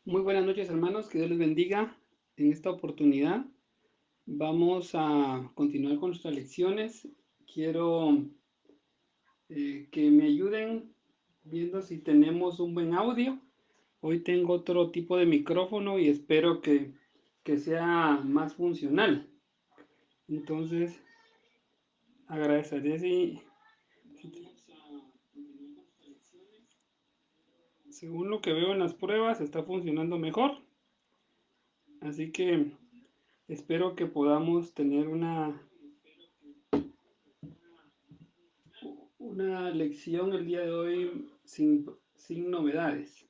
Muy buenas noches, hermanos, que Dios les bendiga. En esta oportunidad vamos a continuar con nuestras lecciones. Quiero que me ayuden viendo si tenemos un buen audio. Hoy tengo otro tipo de micrófono y espero que sea más funcional. Entonces, agradeceré según lo que veo en las pruebas, está funcionando mejor. Así que espero que podamos tener una lección el día de hoy sin novedades.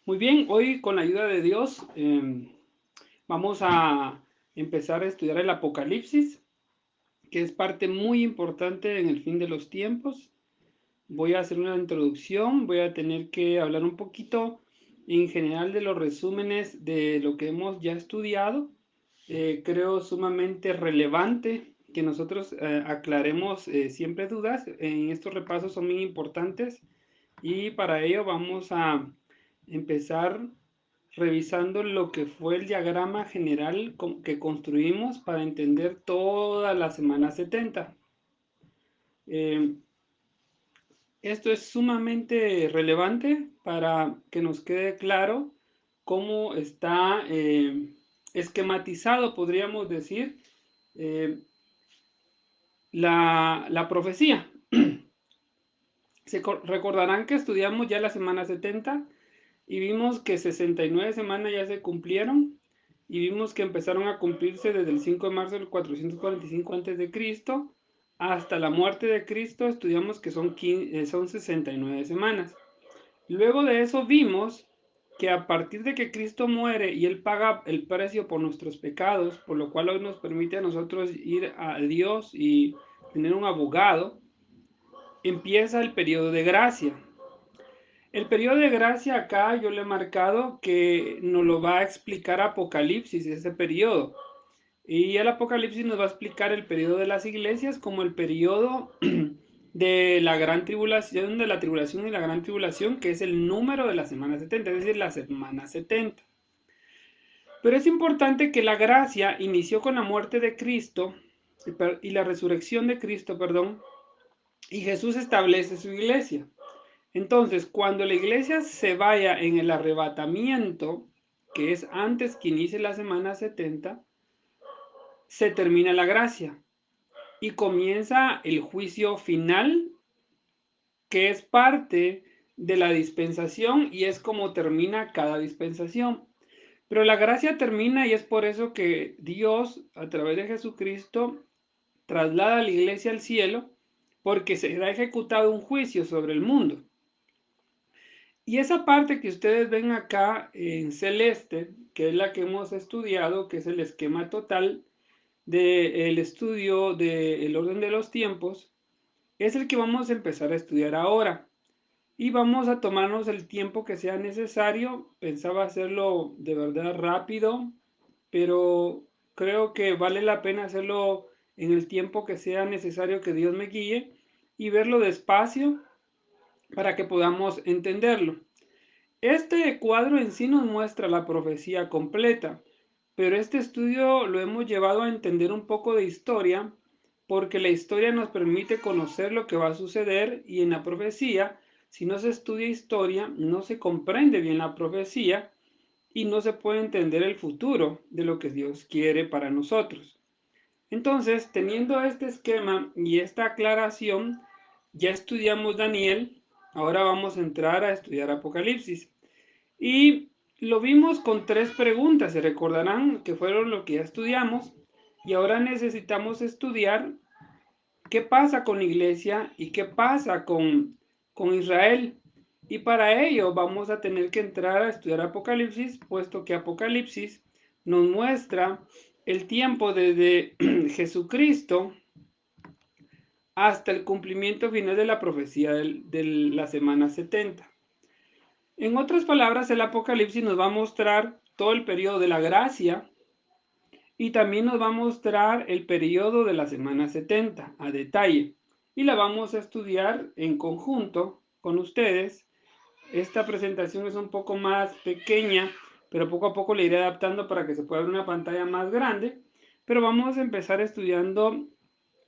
Muy bien, hoy con la ayuda de Dios vamos a empezar a estudiar el Apocalipsis, que es parte muy importante en el fin de los tiempos. Voy a hacer una introducción, voy a tener que hablar un poquito en general de los resúmenes de lo que hemos ya estudiado. Creo sumamente relevante que nosotros aclaremos siempre dudas. En estos repasos son muy importantes y para ello vamos a empezar revisando lo que fue el diagrama general que construimos para entender toda la semana 70. Eh, Esto es sumamente relevante para que nos quede claro cómo está esquematizado, podríamos decir, eh, la profecía. Recordarán que estudiamos ya la semana 70 y vimos que 69 semanas ya se cumplieron y vimos que empezaron a cumplirse desde el 5 de marzo del 445 a.C. hasta la muerte de Cristo. Estudiamos que son 69 semanas. Luego de eso vimos que a partir de que Cristo muere y Él paga el precio por nuestros pecados, por lo cual hoy nos permite a nosotros ir a Dios y tener un abogado, empieza el periodo de gracia. El periodo de gracia acá yo le he marcado que nos lo va a explicar Apocalipsis, ese periodo. Y el Apocalipsis nos va a explicar el periodo de las iglesias como el periodo de la gran tribulación, de la tribulación y la gran tribulación, que es el número de la semana 70, es decir, la semana 70. Pero es importante que la gracia inició con la muerte de Cristo y la resurrección de Cristo, perdón, y Jesús establece su iglesia. Entonces, cuando la iglesia se vaya en el arrebatamiento, que es antes que inicie la semana 70, se termina la gracia y comienza el juicio final, que es parte de la dispensación y es como termina cada dispensación. Pero la gracia termina y es por eso que Dios, a través de Jesucristo, traslada a la iglesia al cielo, porque será ejecutado un juicio sobre el mundo. Y esa parte que ustedes ven acá en celeste, que es la que hemos estudiado, que es el esquema total del estudio del orden de los tiempos, es el que vamos a empezar a estudiar ahora. Y vamos a tomarnos el tiempo que sea necesario. Pensaba hacerlo de verdad rápido, pero creo que vale la pena hacerlo en el tiempo que sea necesario que Dios me guíe y verlo despacio para que podamos entenderlo. Este cuadro en sí nos muestra la profecía completa, pero este estudio lo hemos llevado a entender un poco de historia, porque la historia nos permite conocer lo que va a suceder y en la profecía, si no se estudia historia, no se comprende bien la profecía y no se puede entender el futuro de lo que Dios quiere para nosotros. Entonces, teniendo este esquema y esta aclaración, ya estudiamos Daniel, ahora vamos a entrar a estudiar Apocalipsis. Y lo vimos con tres preguntas, se recordarán que fueron lo que ya estudiamos, y ahora necesitamos estudiar qué pasa con la iglesia y qué pasa con Israel. Y para ello vamos a tener que entrar a estudiar Apocalipsis, puesto que Apocalipsis nos muestra el tiempo desde Jesucristo hasta el cumplimiento final de la profecía de la semana 70. En otras palabras, el Apocalipsis nos va a mostrar todo el periodo de la gracia y también nos va a mostrar el periodo de la semana 70 a detalle. Y la vamos a estudiar en conjunto con ustedes Esta presentación es un poco más pequeña, pero poco a poco le iré adaptando para que se pueda ver una pantalla más grande. Pero vamos a empezar estudiando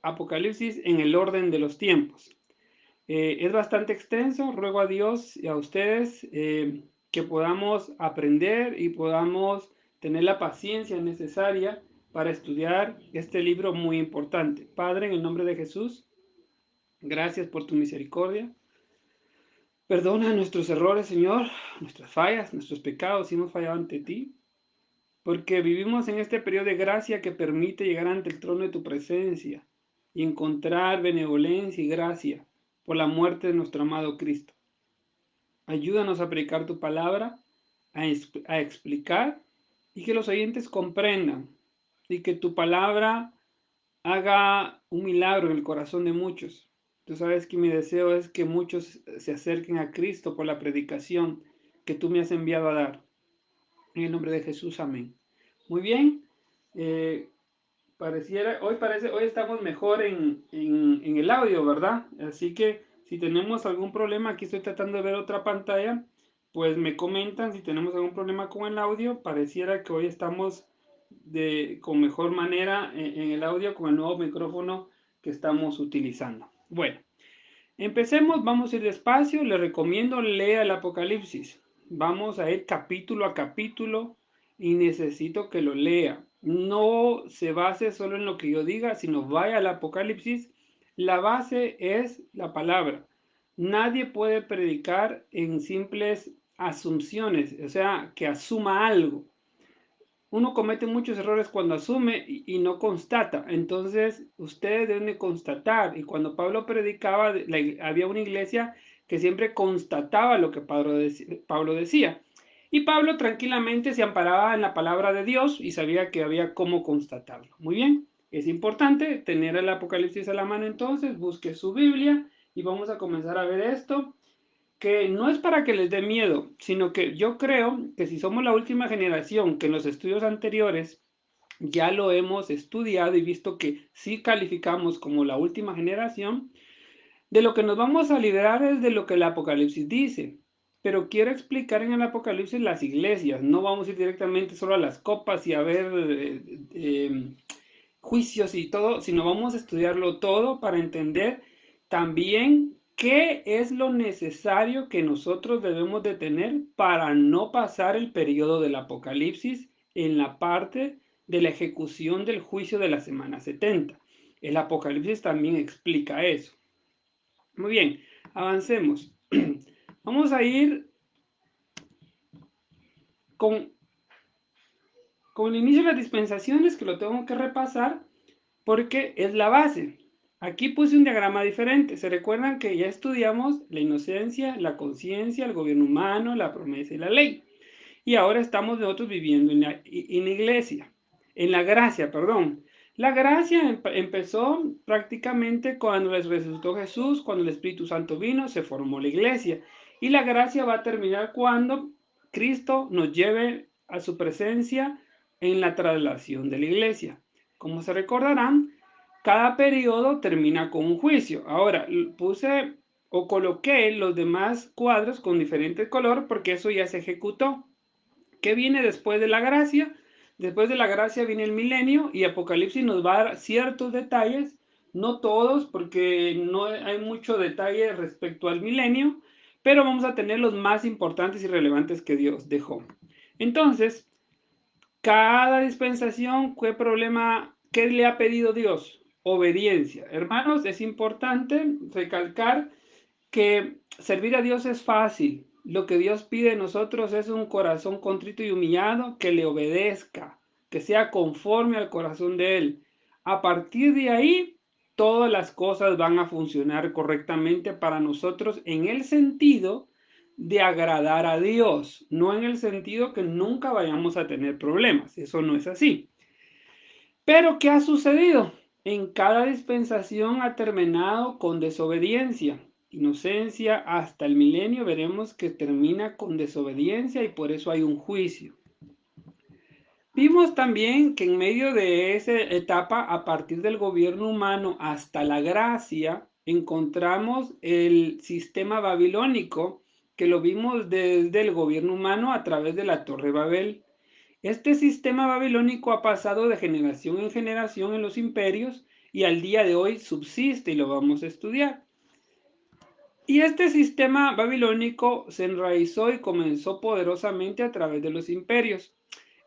Apocalipsis en el orden de los tiempos. Es bastante extenso, ruego a Dios y a ustedes que podamos aprender y podamos tener la paciencia necesaria para estudiar este libro muy importante. Padre, en el nombre de Jesús, gracias por tu misericordia. Perdona nuestros errores, Señor, nuestras fallas, nuestros pecados, si hemos fallado ante ti, porque vivimos en este periodo de gracia que permite llegar ante el trono de tu presencia y encontrar benevolencia y gracia por la muerte de nuestro amado Cristo. Ayúdanos a predicar tu palabra, a explicar y que los oyentes comprendan y que tu palabra haga un milagro en el corazón de muchos. Tú sabes que mi deseo es que muchos se acerquen a Cristo por la predicación que tú me has enviado a dar. En el nombre de Jesús, amén. Muy bien. eh, hoy estamos mejor en el audio, ¿verdad? Así que si tenemos algún problema, aquí estoy tratando de ver otra pantalla, pues me comentan si tenemos algún problema con el audio. Pareciera que hoy estamos con mejor manera en el audio con el nuevo micrófono que estamos utilizando. Bueno, empecemos, vamos a ir despacio, le recomiendo lea el Apocalipsis. Vamos a ir capítulo a capítulo y necesito que lo lea. No se base solo en lo que yo diga, sino vaya al Apocalipsis. La base es la palabra. Nadie puede predicar en simples asunciones, o sea, que asuma algo. Uno comete muchos errores cuando asume y no constata. Entonces, ustedes deben de constatar. Y cuando Pablo predicaba, había una iglesia que siempre constataba lo que Pablo decía. Y Pablo tranquilamente se amparaba en la palabra de Dios y sabía que había cómo constatarlo. Muy bien, es importante tener el Apocalipsis a la mano entonces, busque su Biblia y vamos a comenzar a ver esto que no es para que les dé miedo, sino que yo creo que si somos la última generación que en los estudios anteriores ya lo hemos estudiado y visto que sí calificamos como la última generación, de lo que nos vamos a liberar es de lo que el Apocalipsis dice. Pero quiero explicar en el Apocalipsis las iglesias, no vamos a ir directamente solo a las copas y a ver juicios y todo, sino vamos a estudiarlo todo para entender también qué es lo necesario que nosotros debemos de tener para no pasar el periodo del Apocalipsis en la parte de la ejecución del juicio de la semana 70. El Apocalipsis también explica eso. Muy bien, avancemos. Vamos a ir con el inicio de las dispensaciones, que lo tengo que repasar porque es la base. Aquí puse un diagrama diferente. ¿Se recuerdan que ya estudiamos la inocencia, la conciencia, el gobierno humano, la promesa y la ley? Y ahora estamos nosotros viviendo en la iglesia, en la gracia, perdón. La gracia empezó prácticamente cuando les resucitó Jesús, cuando el Espíritu Santo vino, se formó la iglesia. Y la gracia va a terminar cuando Cristo nos lleve a su presencia en la traslación de la iglesia. Como se recordarán, cada periodo termina con un juicio. Ahora, puse o coloqué los demás cuadros con diferente color porque eso ya se ejecutó. ¿Qué viene después de la gracia? Después de la gracia viene el milenio y Apocalipsis nos va a dar ciertos detalles, no todos, porque no hay mucho detalle respecto al milenio, pero vamos a tener los más importantes y relevantes que Dios dejó. Entonces, cada dispensación, ¿qué le ha pedido Dios? Obediencia. Hermanos, es importante recalcar que servir a Dios es fácil. Lo que Dios pide de nosotros es un corazón contrito y humillado que le obedezca, que sea conforme al corazón de Él. A partir de ahí, todas las cosas van a funcionar correctamente para nosotros en el sentido de agradar a Dios, no en el sentido que nunca vayamos a tener problemas. Eso no es así. Pero ¿qué ha sucedido? En cada dispensación ha terminado con desobediencia. Inocencia hasta el milenio veremos que termina con desobediencia y por eso hay un juicio. Vimos también que en medio de esa etapa, a partir del gobierno humano hasta la gracia, encontramos el sistema babilónico que lo vimos desde el gobierno humano a través de la Torre Babel. Este sistema babilónico ha pasado de generación en generación en los imperios y al día de hoy subsiste y lo vamos a estudiar. Y este sistema babilónico se enraizó y comenzó poderosamente a través de los imperios.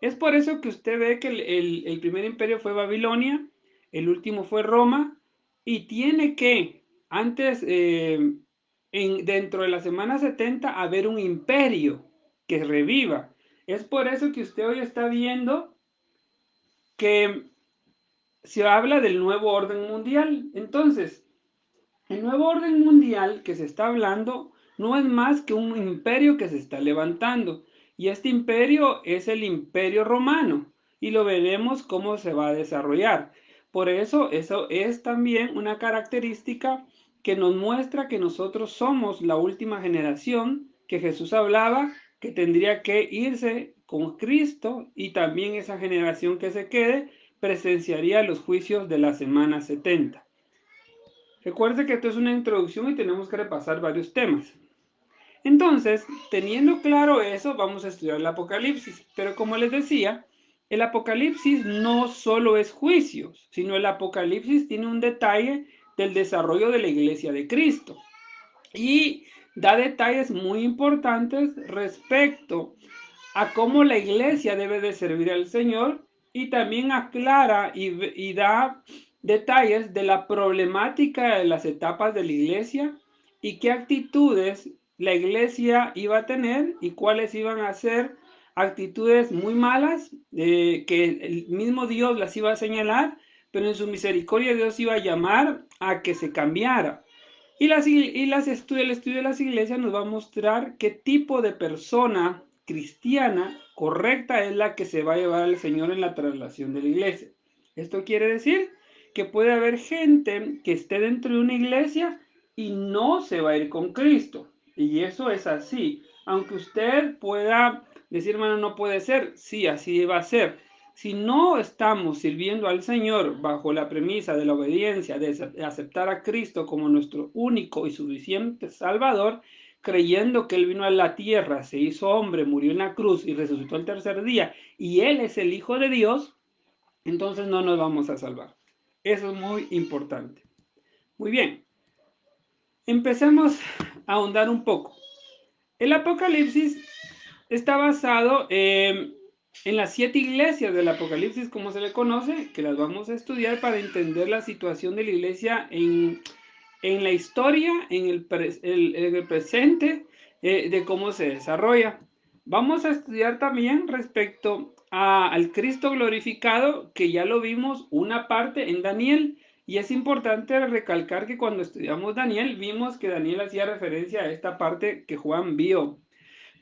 Es por eso que usted ve que el primer imperio fue Babilonia, el último fue Roma, y tiene que, antes, dentro de la semana 70, haber un imperio que reviva. Es por eso que usted hoy está viendo que se habla del nuevo orden mundial. Entonces, el nuevo orden mundial que se está hablando no es más que un imperio que se está levantando. Y este imperio es el imperio romano. Y lo veremos cómo se va a desarrollar. Por eso es también una característica que nos muestra que nosotros somos la última generación que Jesús hablaba que tendría que irse con Cristo, y también esa generación que se quede presenciaría los juicios de la semana 70. Recuerde que esto es una introducción y tenemos que repasar varios temas. Entonces, teniendo claro eso, vamos a estudiar el Apocalipsis. Pero como les decía, el Apocalipsis no solo es juicios, sino el Apocalipsis tiene un detalle del desarrollo de la iglesia de Cristo. Y da detalles muy importantes respecto a cómo la iglesia debe de servir al Señor, y también aclara y da detalles de la problemática de las etapas de la iglesia y qué actitudes la iglesia iba a tener y cuáles iban a ser actitudes muy malas, que el mismo Dios las iba a señalar, pero en su misericordia Dios iba a llamar a que se cambiara. Y el estudio de las iglesias nos va a mostrar qué tipo de persona cristiana correcta es la que se va a llevar al Señor en la traslación de la iglesia. Esto quiere decir que puede haber gente que esté dentro de una iglesia y no se va a ir con Cristo. Y eso es así. Aunque usted pueda decir, hermano, no puede ser, sí, así va a ser. Si no estamos sirviendo al Señor bajo la premisa de la obediencia, de aceptar a Cristo como nuestro único y suficiente Salvador, creyendo que Él vino a la tierra, se hizo hombre, murió en la cruz y resucitó el tercer día, y Él es el Hijo de Dios, entonces no nos vamos a salvar. Eso es muy importante. Muy bien, empecemos a ahondar un poco. El Apocalipsis está basado en las 7 iglesias del Apocalipsis, como se le conoce, que las vamos a estudiar para entender la situación de la iglesia en la historia, en el presente, de cómo se desarrolla. Vamos a estudiar también respecto al Cristo glorificado, que ya lo vimos una parte en Daniel. Y es importante recalcar que cuando estudiamos Daniel, vimos que Daniel hacía referencia a esta parte que Juan vio.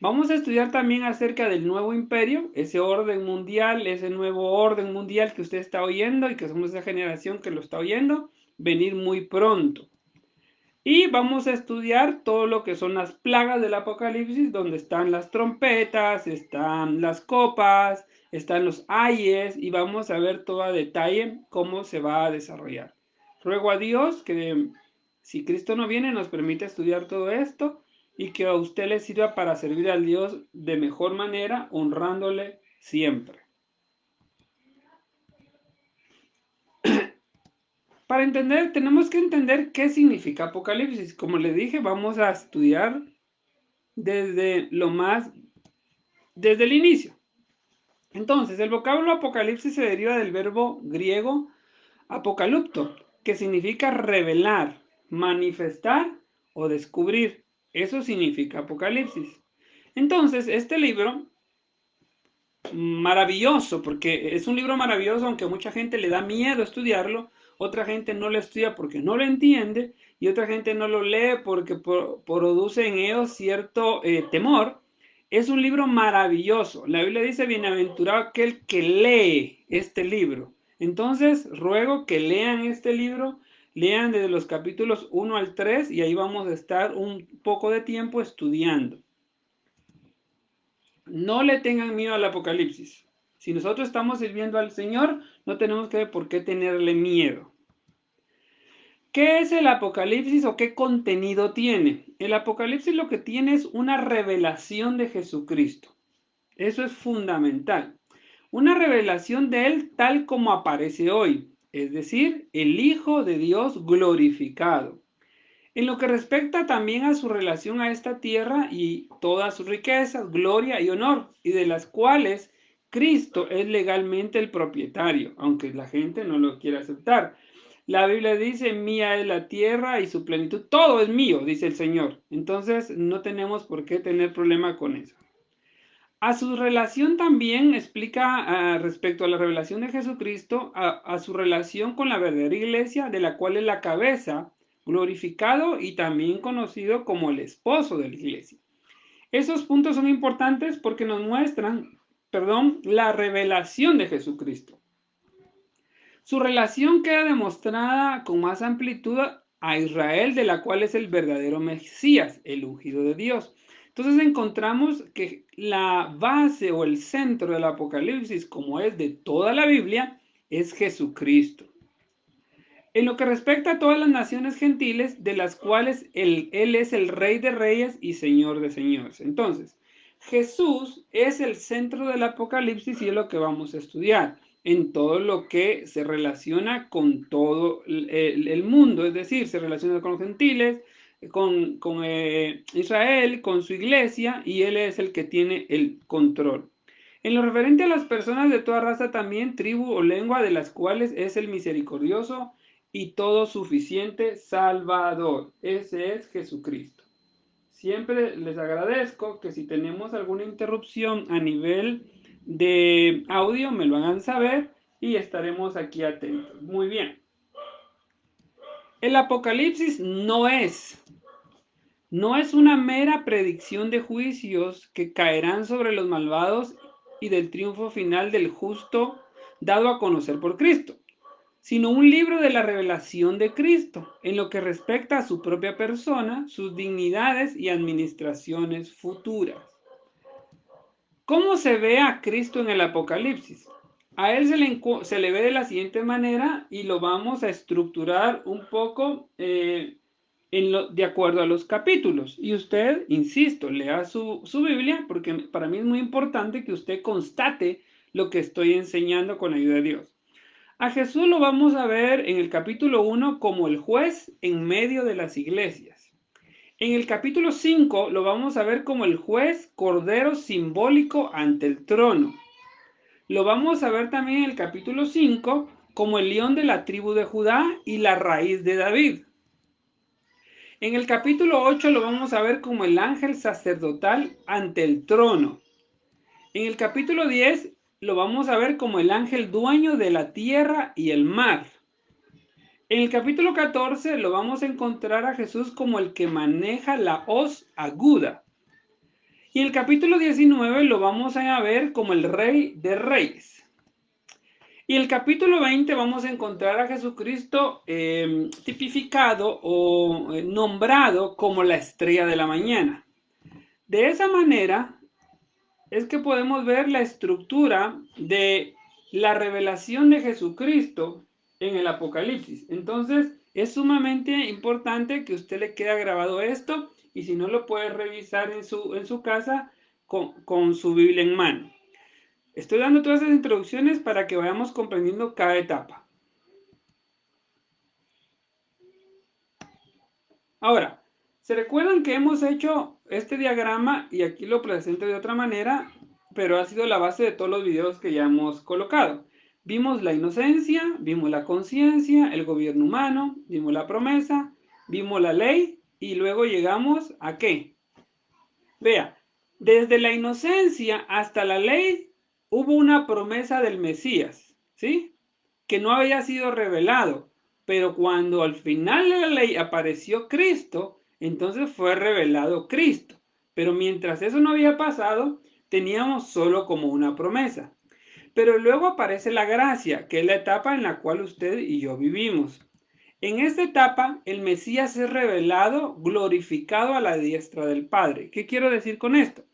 Vamos a estudiar también acerca del nuevo imperio, ese orden mundial, ese nuevo orden mundial que usted está oyendo y que somos esa generación que lo está oyendo, venir muy pronto. Y vamos a estudiar todo lo que son las plagas del Apocalipsis, donde están las trompetas, están las copas, están los ayes, y vamos a ver todo a detalle cómo se va a desarrollar. Ruego a Dios que, si Cristo no viene, nos permita estudiar todo esto y que a usted le sirva para servir al Dios de mejor manera, honrándole siempre. Para entender, tenemos que entender qué significa Apocalipsis. Como le dije, vamos a estudiar desde desde el inicio. Entonces, el vocablo Apocalipsis se deriva del verbo griego apocalupto, que significa revelar, manifestar o descubrir. Eso significa Apocalipsis. Entonces, este libro, maravilloso, porque es un libro maravilloso, aunque mucha gente le da miedo estudiarlo, otra gente no lo estudia porque no lo entiende, y otra gente no lo lee porque produce en ellos cierto temor. Es un libro maravilloso. La Biblia dice, bienaventurado aquel que lee este libro. Entonces, ruego que lean este libro, lean desde los capítulos 1 al 3, y ahí vamos a estar un poco de tiempo estudiando. No le tengan miedo al Apocalipsis. Si nosotros estamos sirviendo al Señor, no tenemos que por qué tenerle miedo. ¿Qué es el Apocalipsis o qué contenido tiene? El Apocalipsis lo que tiene es una revelación de Jesucristo. Eso es fundamental. Una revelación de Él tal como aparece hoy, es decir, el Hijo de Dios glorificado. En lo que respecta también a su relación a esta tierra y todas sus riquezas, gloria y honor, y de las cuales Cristo es legalmente el propietario, aunque la gente no lo quiera aceptar. La Biblia dice, mía es la tierra y su plenitud, todo es mío, dice el Señor. Entonces no tenemos por qué tener problema con eso. A su relación también explica respecto a la revelación de Jesucristo, a su relación con la verdadera iglesia, de la cual es la cabeza, glorificado y también conocido como el esposo de la iglesia. Esos puntos son importantes porque nos muestran, la revelación de Jesucristo. Su relación queda demostrada con más amplitud a Israel, de la cual es el verdadero Mesías, el ungido de Dios. Entonces encontramos que la base o el centro del Apocalipsis, como es de toda la Biblia, es Jesucristo. En lo que respecta a todas las naciones gentiles, de las cuales él es el Rey de Reyes y Señor de Señores. Entonces, Jesús es el centro del Apocalipsis y es lo que vamos a estudiar en todo lo que se relaciona con todo el mundo, es decir, se relaciona con los gentiles, con Israel, con su iglesia, y Él es el que tiene el control. En lo referente a las personas de toda raza también, tribu o lengua, de las cuales es el misericordioso y todo suficiente Salvador. Ese es Jesucristo. Siempre les agradezco que si tenemos alguna interrupción a nivel de audio me lo hagan saber y estaremos aquí atentos. Muy bien. El Apocalipsis no es una mera predicción de juicios que caerán sobre los malvados y del triunfo final del justo dado a conocer por Cristo, sino un libro de la revelación de Cristo en lo que respecta a su propia persona, sus dignidades y administraciones futuras. ¿Cómo se ve a Cristo en el Apocalipsis? A él se le ve de la siguiente manera y lo vamos a estructurar un poco de acuerdo a los capítulos. Y usted, insisto, lea su Biblia porque para mí es muy importante que usted constate lo que estoy enseñando con la ayuda de Dios. A Jesús lo vamos a ver en el capítulo 1 como el juez en medio de las iglesias. En el capítulo 5 lo vamos a ver como el juez cordero simbólico ante el trono. Lo vamos a ver también en el capítulo 5 como el león de la tribu de Judá y la raíz de David. En el capítulo 8 lo vamos a ver como el ángel sacerdotal ante el trono. En el capítulo 10 lo vamos a ver como el ángel dueño de la tierra y el mar. En el capítulo 14 lo vamos a encontrar a Jesús como el que maneja la hoz aguda. Y en el capítulo 19 lo vamos a ver como el Rey de Reyes. Y en el capítulo 20 vamos a encontrar a Jesucristo tipificado o nombrado como la estrella de la mañana. De esa manera es que podemos ver la estructura de la revelación de Jesucristo en el Apocalipsis. Entonces es sumamente importante que usted le quede grabado esto y si no lo puede revisar en su casa con su Biblia en mano. Estoy dando todas esas introducciones para que vayamos comprendiendo cada etapa. Ahora, ¿se recuerdan que hemos hecho este diagrama y aquí lo presento de otra manera, pero ha sido la base de todos los videos que ya hemos colocado? Vimos la inocencia, vimos la conciencia, el gobierno humano, vimos la promesa, vimos la ley y luego llegamos ¿a qué? Vea, desde la inocencia hasta la ley hubo una promesa del Mesías, ¿sí? Que no había sido revelado, pero cuando al final de la ley apareció Cristo, entonces fue revelado Cristo. Pero mientras eso no había pasado, teníamos solo como una promesa. Pero luego aparece la gracia, que es la etapa en la cual usted y yo vivimos. En esta etapa, el Mesías es revelado, glorificado a la diestra del Padre. ¿Qué quiero decir con esto?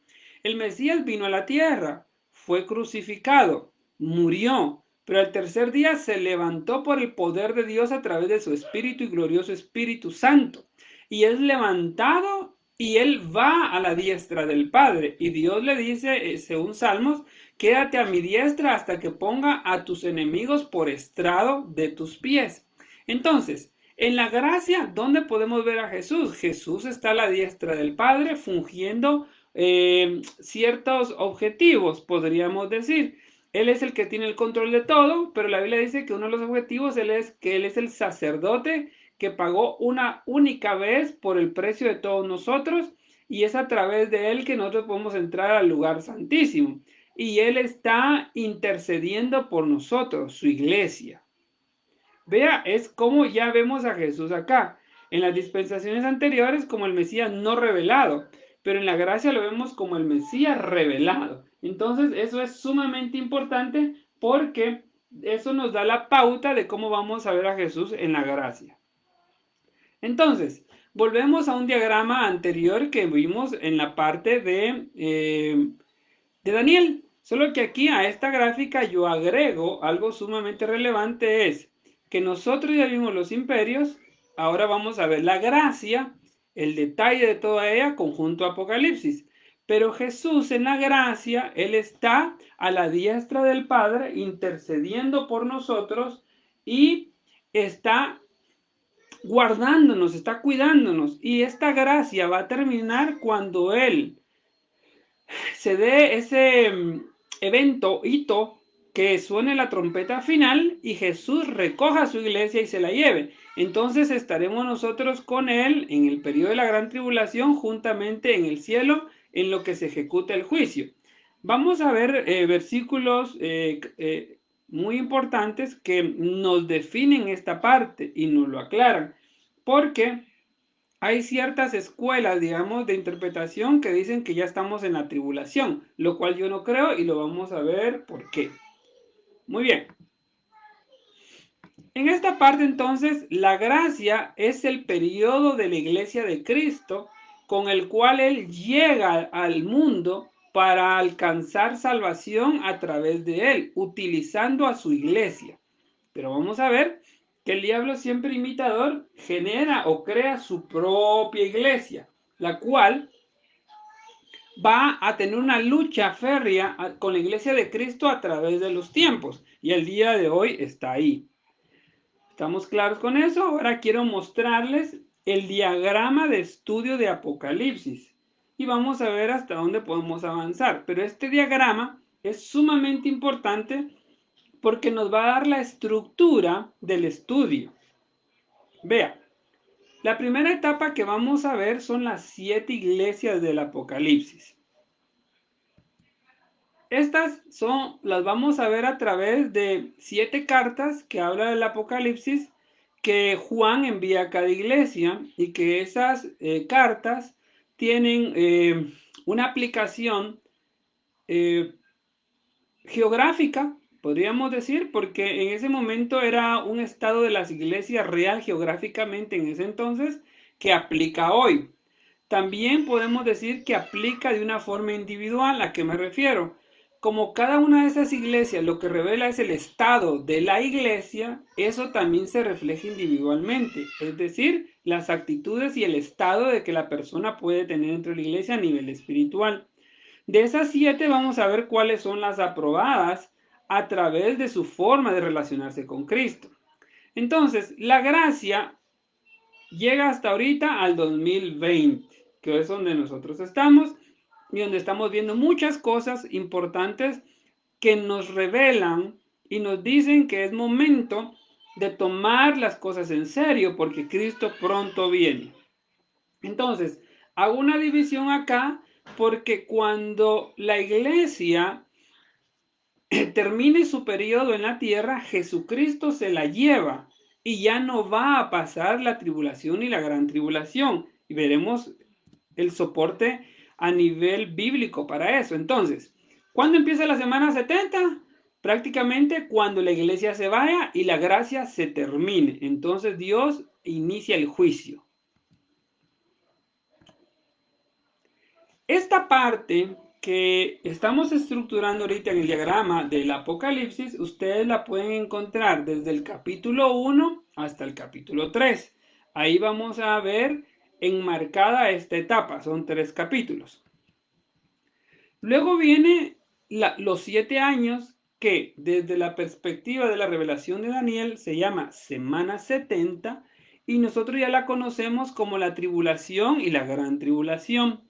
El Mesías vino a la tierra, fue crucificado, murió, pero al tercer día se levantó por el poder de Dios a través de su Espíritu y glorioso Espíritu Santo. Y es levantado y él va a la diestra del Padre. Y Dios le dice, según Salmos, quédate a mi diestra hasta que ponga a tus enemigos por estrado de tus pies. Entonces, en la gracia, ¿dónde podemos ver a Jesús? Jesús está a la diestra del Padre fungiendo ciertos objetivos, podríamos decir. Él es el que tiene el control de todo, pero la Biblia dice que uno de los objetivos es que Él es el sacerdote que pagó una única vez por el precio de todos nosotros, y es a través de Él que nosotros podemos entrar al lugar santísimo. Y Él está intercediendo por nosotros, su iglesia. Vea, es como ya vemos a Jesús acá. En las dispensaciones anteriores como el Mesías no revelado, pero en la gracia lo vemos como el Mesías revelado. Entonces eso es sumamente importante porque eso nos da la pauta de cómo vamos a ver a Jesús en la gracia. Entonces, volvemos a un diagrama anterior que vimos en la parte de Daniel. Solo que aquí a esta gráfica yo agrego algo sumamente relevante, es que nosotros ya vimos los imperios, ahora vamos a ver la gracia, el detalle de toda ella, conjunto Apocalipsis. Pero Jesús en la gracia, Él está a la diestra del Padre intercediendo por nosotros y está guardándonos, está cuidándonos. Y esta gracia va a terminar cuando Él se dé ese evento, hito, que suene la trompeta final y Jesús recoja a su iglesia y se la lleve. Entonces estaremos nosotros con Él en el periodo de la gran tribulación, juntamente en el cielo, en lo que se ejecuta el juicio. Vamos a ver versículos muy importantes que nos definen esta parte y nos lo aclaran, porque hay ciertas escuelas, digamos, de interpretación que dicen que ya estamos en la tribulación, lo cual yo no creo y lo vamos a ver por qué. Muy bien. En esta parte entonces, la gracia es el periodo de la iglesia de Cristo con el cual Él llega al mundo para alcanzar salvación a través de Él, utilizando a su iglesia. Pero vamos a ver que el diablo siempre imitador genera o crea su propia iglesia, la cual va a tener una lucha férrea con la iglesia de Cristo a través de los tiempos. Y el día de hoy está ahí. ¿Estamos claros con eso? Ahora quiero mostrarles el diagrama de estudio de Apocalipsis. Y vamos a ver hasta dónde podemos avanzar. Pero este diagrama es sumamente importante porque nos va a dar la estructura del estudio. Vea, la primera etapa que vamos a ver son las 7 iglesias del Apocalipsis. Estas las vamos a ver a través de 7 cartas que habla del Apocalipsis que Juan envía a cada iglesia, y que esas cartas tienen una aplicación geográfica, podríamos decir, porque en ese momento era un estado de las iglesias real geográficamente en ese entonces que aplica hoy. También podemos decir que aplica de una forma individual. ¿A qué me refiero? Como cada una de esas iglesias lo que revela es el estado de la iglesia, eso también se refleja individualmente, es decir, las actitudes y el estado de que la persona puede tener dentro de la iglesia a nivel espiritual. De esas 7 vamos a ver cuáles son las aprobadas a través de su forma de relacionarse con Cristo. Entonces, la gracia llega hasta ahorita al 2020, que es donde nosotros estamos y donde estamos viendo muchas cosas importantes que nos revelan y nos dicen que es momento de tomar las cosas en serio porque Cristo pronto viene. Entonces, hago una división acá porque cuando la iglesia termine su periodo en la tierra, Jesucristo se la lleva y ya no va a pasar la tribulación y la gran tribulación. Y veremos el soporte a nivel bíblico para eso. Entonces, ¿cuándo empieza la semana 70? Prácticamente cuando la iglesia se vaya y la gracia se termine. Entonces Dios inicia el juicio. Esta parte que estamos estructurando ahorita en el diagrama del Apocalipsis, ustedes la pueden encontrar desde el capítulo 1 hasta el capítulo 3. Ahí vamos a ver enmarcada esta etapa, son 3 capítulos. Luego viene los 7 años que desde la perspectiva de la revelación de Daniel se llama semana 70 y nosotros ya la conocemos como la tribulación y la gran tribulación.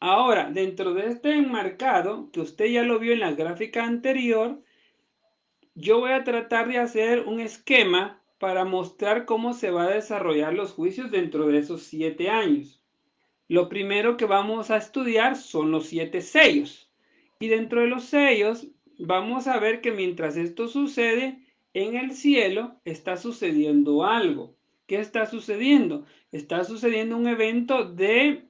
Ahora, dentro de este enmarcado, que usted ya lo vio en la gráfica anterior, yo voy a tratar de hacer un esquema para mostrar cómo se va a desarrollar los juicios dentro de esos 7 años. Lo primero que vamos a estudiar son los 7 sellos. Y dentro de los sellos vamos a ver que mientras esto sucede, en el cielo está sucediendo algo. ¿Qué está sucediendo? Está sucediendo un evento de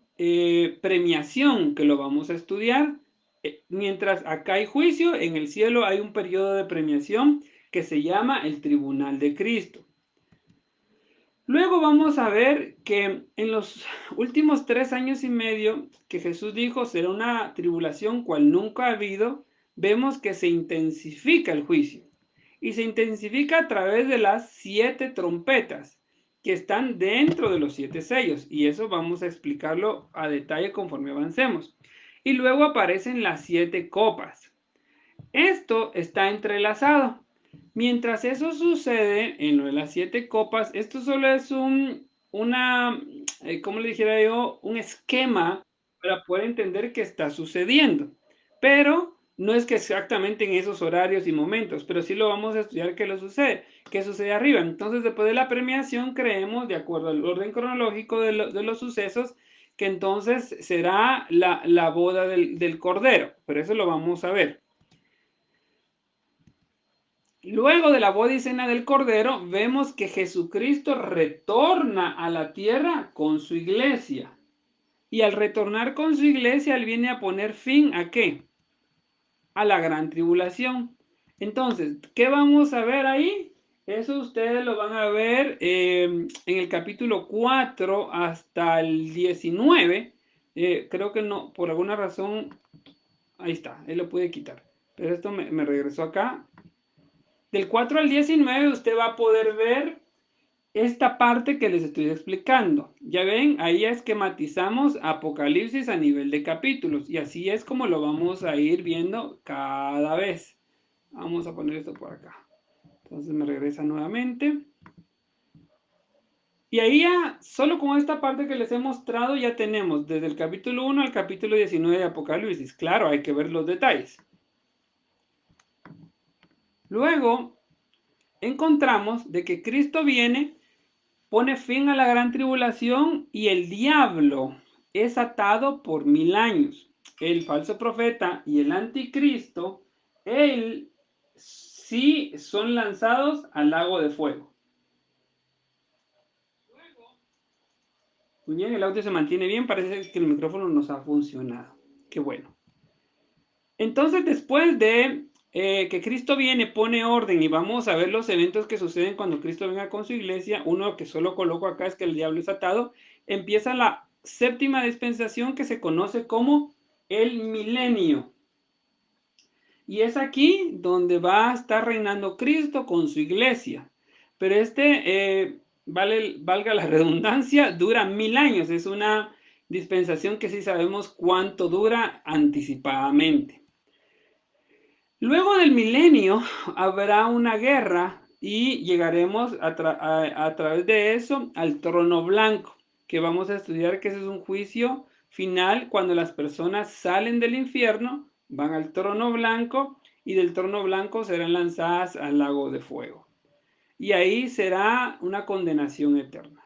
premiación que lo vamos a estudiar. Mientras acá hay juicio, en el cielo hay un periodo de premiación que se llama el Tribunal de Cristo. Luego vamos a ver que en los últimos 3 años y medio que Jesús dijo será una tribulación cual nunca ha habido, vemos que se intensifica el juicio. Y se intensifica a través de las 7 trompetas que están dentro de los 7 sellos. Y eso vamos a explicarlo a detalle conforme avancemos. Y luego aparecen las 7 copas. Esto está entrelazado. Mientras eso sucede en lo de las 7 copas, esto solo es ¿cómo le dijera yo? Un esquema para poder entender qué está sucediendo. Pero no es que exactamente en esos horarios y momentos, pero sí lo vamos a estudiar qué sucede arriba. Entonces, después de la premiación, creemos, de acuerdo al orden cronológico de los sucesos, que entonces será la boda del Cordero. Pero eso lo vamos a ver. Luego de la boda y cena del Cordero, vemos que Jesucristo retorna a la tierra con su iglesia. Y al retornar con su iglesia, Él viene a poner fin ¿a qué? A la gran tribulación. Entonces, ¿qué vamos a ver ahí? Eso ustedes lo van a ver en el capítulo 4 hasta el 19. Creo que no, por alguna razón, ahí está, él lo pude quitar. Pero esto me regresó acá. Del 4 al 19 usted va a poder ver esta parte que les estoy explicando. Ya ven, ahí esquematizamos Apocalipsis a nivel de capítulos y así es como lo vamos a ir viendo cada vez. Vamos a poner esto por acá. Entonces me regresa nuevamente. Y ahí ya, solo con esta parte que les he mostrado, ya tenemos desde el capítulo 1 al capítulo 19 de Apocalipsis. Claro, hay que ver los detalles. Luego, encontramos de que Cristo viene, pone fin a la gran tribulación y el diablo es atado por 1000 años. El falso profeta y el anticristo, él sí son lanzados al lago de fuego. Muy bien, el audio se mantiene bien, parece que el micrófono nos ha funcionado. Qué bueno. Entonces, después de que Cristo viene, pone orden y vamos a ver los eventos que suceden cuando Cristo venga con su iglesia. Uno que solo coloco acá es que el diablo es atado. Empieza la séptima dispensación que se conoce como el milenio. Y es aquí donde va a estar reinando Cristo con su iglesia. Pero valga la redundancia, dura 1000 años. Es una dispensación que sí sabemos cuánto dura anticipadamente. Luego del milenio habrá una guerra y llegaremos a través de eso al trono blanco, que vamos a estudiar que ese es un juicio final cuando las personas salen del infierno, van al trono blanco y del trono blanco serán lanzadas al lago de fuego. Y ahí será una condenación eterna.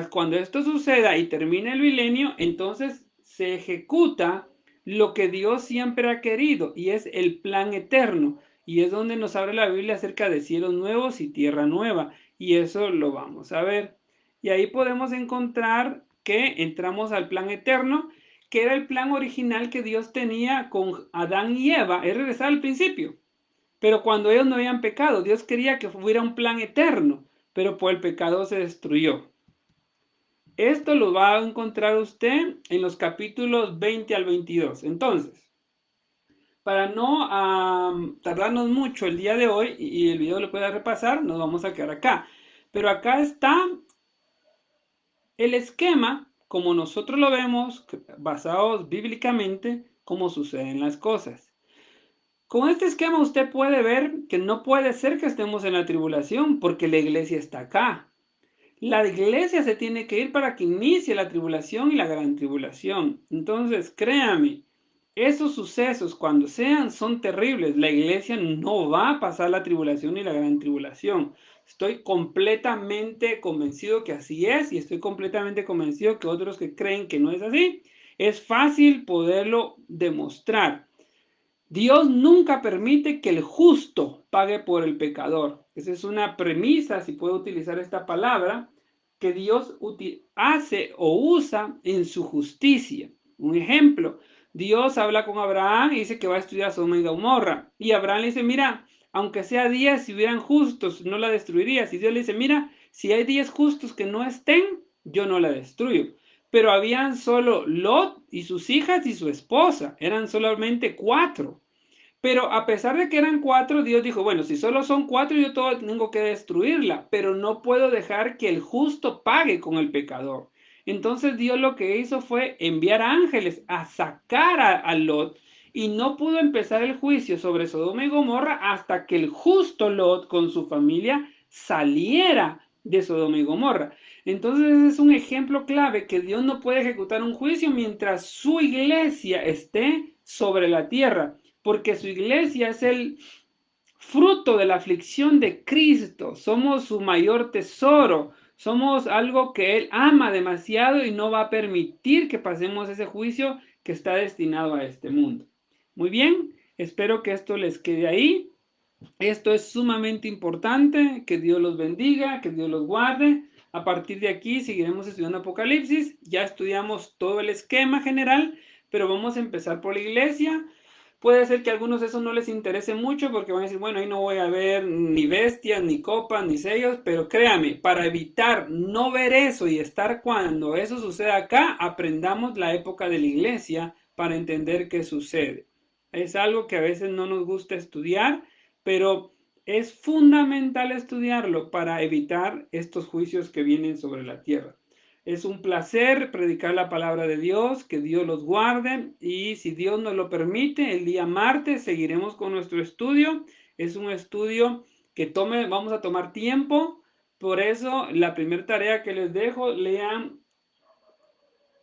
Cuando esto suceda y termine el milenio, entonces se ejecuta lo que Dios siempre ha querido y es el plan eterno. Y es donde nos habla la Biblia acerca de cielos nuevos y tierra nueva. Y eso lo vamos a ver. Y ahí podemos encontrar que entramos al plan eterno, que era el plan original que Dios tenía con Adán y Eva. Es regresar al principio. Pero cuando ellos no habían pecado, Dios quería que hubiera un plan eterno. Pero por el pecado se destruyó. Esto lo va a encontrar usted en los capítulos 20 al 22. Entonces, para no tardarnos mucho el día de hoy y el video lo pueda repasar, nos vamos a quedar acá. Pero acá está el esquema, como nosotros lo vemos, basados bíblicamente, cómo suceden las cosas. Con este esquema usted puede ver que no puede ser que estemos en la tribulación, porque la iglesia está acá. La iglesia se tiene que ir para que inicie la tribulación y la gran tribulación. Entonces, créame, esos sucesos cuando sean son terribles. La iglesia no va a pasar la tribulación y la gran tribulación. Estoy completamente convencido que así es y estoy completamente convencido que otros que creen que no es así, es fácil poderlo demostrar. Dios nunca permite que el justo pague por el pecador. Esa es una premisa, si puedo utilizar esta palabra, que Dios hace o usa en su justicia. Un ejemplo, Dios habla con Abraham y dice que va a estudiar Sodoma y Gomorra. Y Abraham le dice, mira, aunque sea 10, si hubieran justos, no la destruirías. Y Dios le dice, mira, si hay 10 justos que no estén, yo no la destruyo. Pero habían solo Lot y sus hijas y su esposa. Eran solamente 4. Pero a pesar de que eran 4, Dios dijo, bueno, si solo son 4, yo todo tengo que destruirla, pero no puedo dejar que el justo pague con el pecador. Entonces Dios lo que hizo fue enviar ángeles a sacar a Lot y no pudo empezar el juicio sobre Sodoma y Gomorra hasta que el justo Lot con su familia saliera de Sodoma y Gomorra. Entonces es un ejemplo clave que Dios no puede ejecutar un juicio mientras su iglesia esté sobre la tierra, porque su iglesia es el fruto de la aflicción de Cristo. Somos su mayor tesoro. Somos algo que Él ama demasiado y no va a permitir que pasemos ese juicio que está destinado a este mundo. Muy bien, espero que esto les quede ahí. Esto es sumamente importante. Que Dios los bendiga, que Dios los guarde. A partir de aquí seguiremos estudiando Apocalipsis. Ya estudiamos todo el esquema general, pero vamos a empezar por la iglesia. Puede ser que a algunos eso no les interese mucho porque van a decir, bueno, ahí no voy a ver ni bestias, ni copas, ni sellos, pero créame, para evitar no ver eso y estar cuando eso suceda acá, aprendamos la época de la iglesia para entender qué sucede. Es algo que a veces no nos gusta estudiar, pero es fundamental estudiarlo para evitar estos juicios que vienen sobre la tierra. Es un placer predicar la palabra de Dios, que Dios los guarde y si Dios nos lo permite, el día martes seguiremos con nuestro estudio. Es un estudio que vamos a tomar tiempo, por eso la primera tarea que les dejo, lean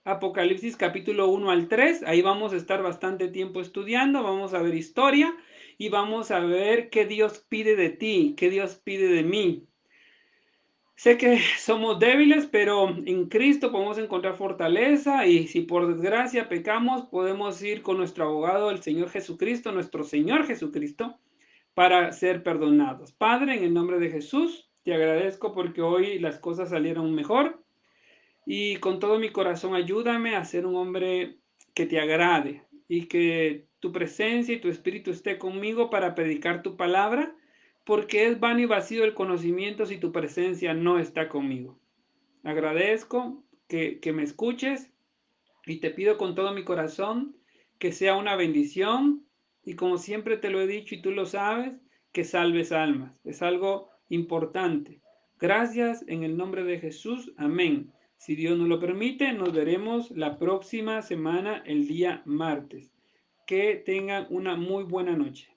Apocalipsis capítulo 1 al 3, ahí vamos a estar bastante tiempo estudiando, vamos a ver historia y vamos a ver qué Dios pide de ti, qué Dios pide de mí. Sé que somos débiles, pero en Cristo podemos encontrar fortaleza y si por desgracia pecamos, podemos ir con nuestro abogado, el Señor Jesucristo, nuestro Señor Jesucristo, para ser perdonados. Padre, en el nombre de Jesús, te agradezco porque hoy las cosas salieron mejor y con todo mi corazón ayúdame a ser un hombre que te agrade y que tu presencia y tu espíritu esté conmigo para predicar tu palabra, porque es vano y vacío el conocimiento si tu presencia no está conmigo. Agradezco que me escuches y te pido con todo mi corazón que sea una bendición y como siempre te lo he dicho y tú lo sabes, que salves almas. Es algo importante. Gracias en el nombre de Jesús. Amén. Si Dios nos lo permite, nos veremos la próxima semana, el día martes. Que tengan una muy buena noche.